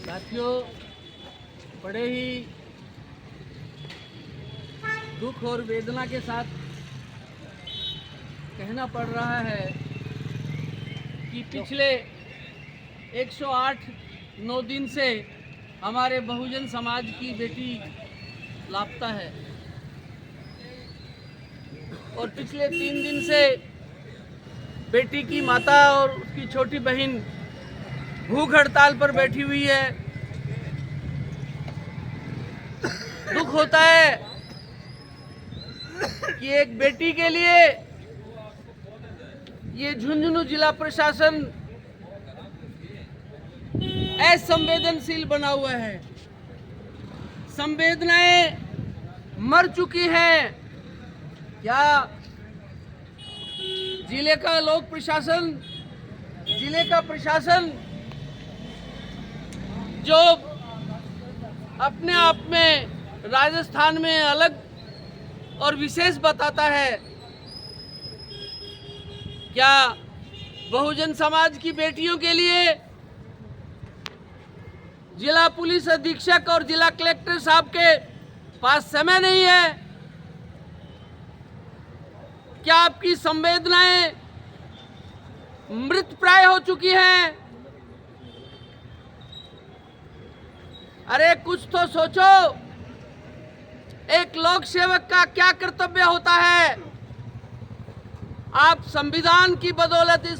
साथियों, बड़े ही दुख और वेदना के साथ कहना पड़ रहा है कि पिछले 108-9 दिन से हमारे बहुजन समाज की बेटी लापता है और पिछले 3 दिन से बेटी की माता और उसकी छोटी बहन भूख हड़ताल पर बैठी हुई है। दुख होता है कि एक बेटी के लिए ये झुंझुनू जिला प्रशासन असंवेदनशील बना हुआ है। संवेदनाएं मर चुकी हैं। क्या जिले का लोक प्रशासन, जिले का प्रशासन जो अपने आप में राजस्थान में अलग और विशेष बताता है, क्या बहुजन समाज की बेटियों के लिए जिला पुलिस अधीक्षक और जिला कलेक्टर साहब के पास समय नहीं है? क्या आपकी संवेदनाएं मृत प्राय हो चुकी हैं? अरे कुछ तो सोचो। एक लोक सेवक का क्या कर्तव्य होता है? आप संविधान की बदौलत इस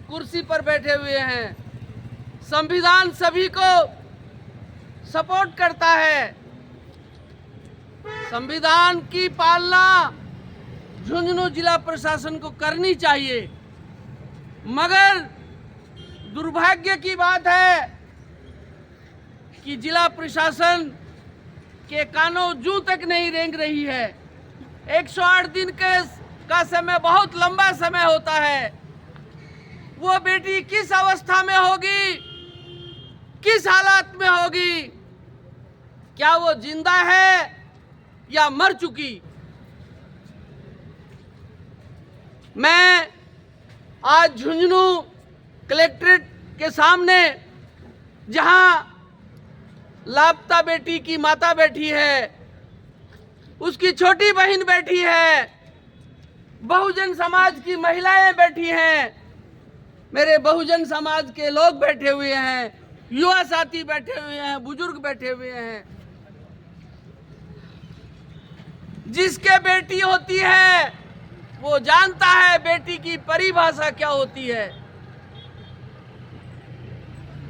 कुर्सी पर बैठे हुए हैं। संविधान सभी को सपोर्ट करता है। संविधान की पालना झुंझुनू जिला प्रशासन को करनी चाहिए, मगर दुर्भाग्य की बात है कि जिला प्रशासन के कानों जूं तक नहीं रेंग रही है। 108 दिन का समय बहुत लंबा समय होता है। वो बेटी किस अवस्था में होगी, किस हालात में होगी? क्या वो जिंदा है या मर चुकी? मैं आज झुंझुनू कलेक्ट्रेट के सामने, जहां लापता बेटी की माता बैठी है, उसकी छोटी बहन बैठी है, बहुजन समाज की महिलाएं बैठी हैं, मेरे बहुजन समाज के लोग बैठे हुए हैं, युवा साथी बैठे हुए हैं, बुजुर्ग बैठे हुए हैं। जिसके बेटी होती है वो जानता है बेटी की परिभाषा क्या होती है।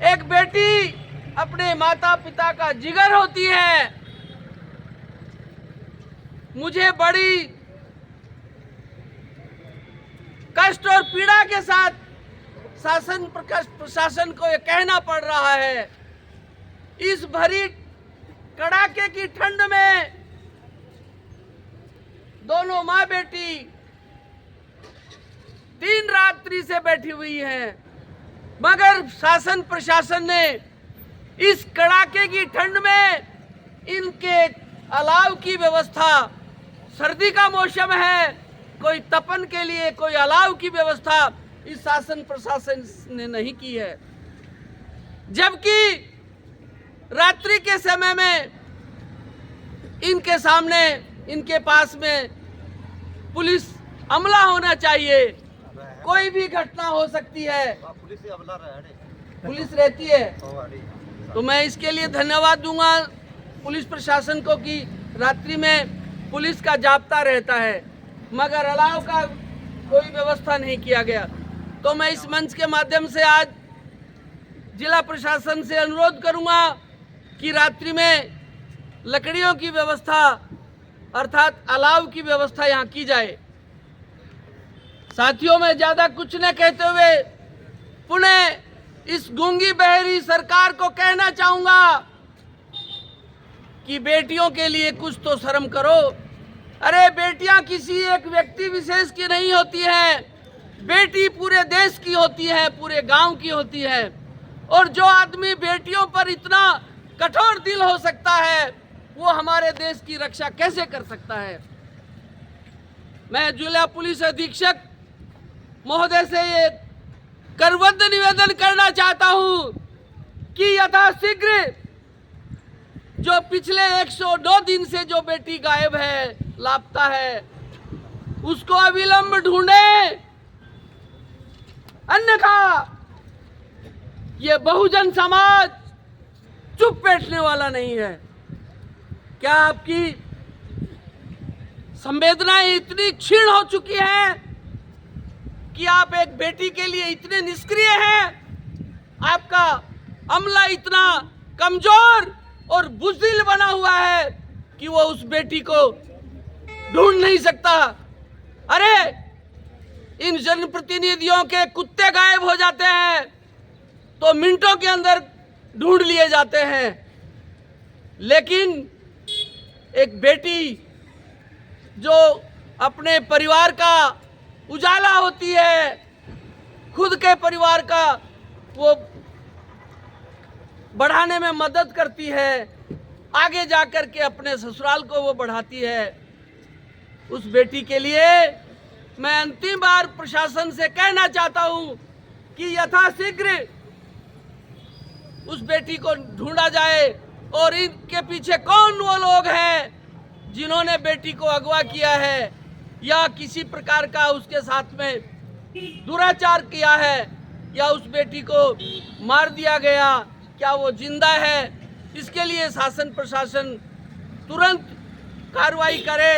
एक बेटी अपने माता पिता का जिगर होती है। मुझे बड़ी कष्ट और पीड़ा के साथ शासन प्रशासन को ये कहना पड़ रहा है, इस भरी कड़ाके की ठंड में दोनों माँ बेटी दिन रात्रि से बैठी हुई हैं, मगर शासन प्रशासन ने इस कड़ाके की ठंड में इनके अलाव की व्यवस्था, सर्दी का मौसम है, कोई तपन के लिए कोई अलाव की व्यवस्था इस शासन प्रशासन ने नहीं की है। जबकि रात्रि के समय में इनके सामने, इनके पास में पुलिस अमला होना चाहिए। कोई भी घटना हो सकती है, पुलिस रहती है। तो मैं इसके लिए धन्यवाद दूंगा पुलिस प्रशासन को कि रात्रि में पुलिस का जाब्ता रहता है, मगर अलाव का कोई व्यवस्था नहीं किया गया। तो मैं इस मंच के माध्यम से आज जिला प्रशासन से अनुरोध करूंगा कि रात्रि में लकड़ियों की व्यवस्था अर्थात अलाव की व्यवस्था यहाँ की जाए। साथियों, में ज्यादा कुछ न कहते हुए पुनः इस गूंगी बहरी सरकार को कहना चाहूंगा कि बेटियों के लिए कुछ तो शर्म करो। अरे बेटियां किसी एक व्यक्ति विशेष की नहीं होती हैं, बेटी पूरे देश की होती है, पूरे गांव की होती है। और जो आदमी बेटियों पर इतना कठोर दिल हो सकता है, वो हमारे देश की रक्षा कैसे कर सकता है? मैं जिला पुलिस अधीक्षक महोदय से ये करबद्ध निवेदन करना चाहता हूं कि कि यथाशीघ्र जो पिछले 102 दिन से जो बेटी गायब है, लापता है, उसको अविलंब ढूंढे, अन्यथा ये बहुजन समाज चुप बैठने वाला नहीं है। क्या आपकी संवेदनाएं इतनी क्षीण हो चुकी हैं कि आप एक बेटी के लिए इतने निष्क्रिय हैं? आपका अमला इतना कमजोर और बुज़दिल बना हुआ है कि वो उस बेटी को ढूंढ नहीं सकता। अरे इन जनप्रतिनिधियों के कुत्ते गायब हो जाते हैं तो मिनटों के अंदर ढूंढ लिए जाते हैं, लेकिन एक बेटी जो अपने परिवार का उजाला होती है, खुद के परिवार का वो बढ़ाने में मदद करती है, आगे जाकर के अपने ससुराल को वो बढ़ाती है, उस बेटी के लिए मैं अंतिम बार प्रशासन से कहना चाहता हूं कि यथाशीघ्र उस बेटी को ढूंढा जाए और इनके पीछे कौन वो लोग हैं जिन्होंने बेटी को अगवा किया है या किसी प्रकार का उसके साथ में दुराचार किया है या उस बेटी को मार दिया गया, क्या वो जिंदा है? इसके लिए शासन प्रशासन तुरंत कार्रवाई करे,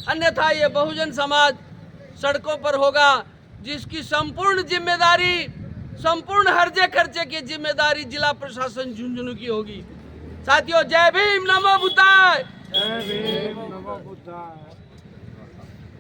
अन्यथा ये बहुजन समाज सड़कों पर होगा, जिसकी संपूर्ण जिम्मेदारी, संपूर्ण हर्जे खर्चे की जिम्मेदारी जिला प्रशासन झुंझुनू की होगी। साथियों, जय भीम, नमो बुद्धाय। जय भीम, नमो बुद्धाय।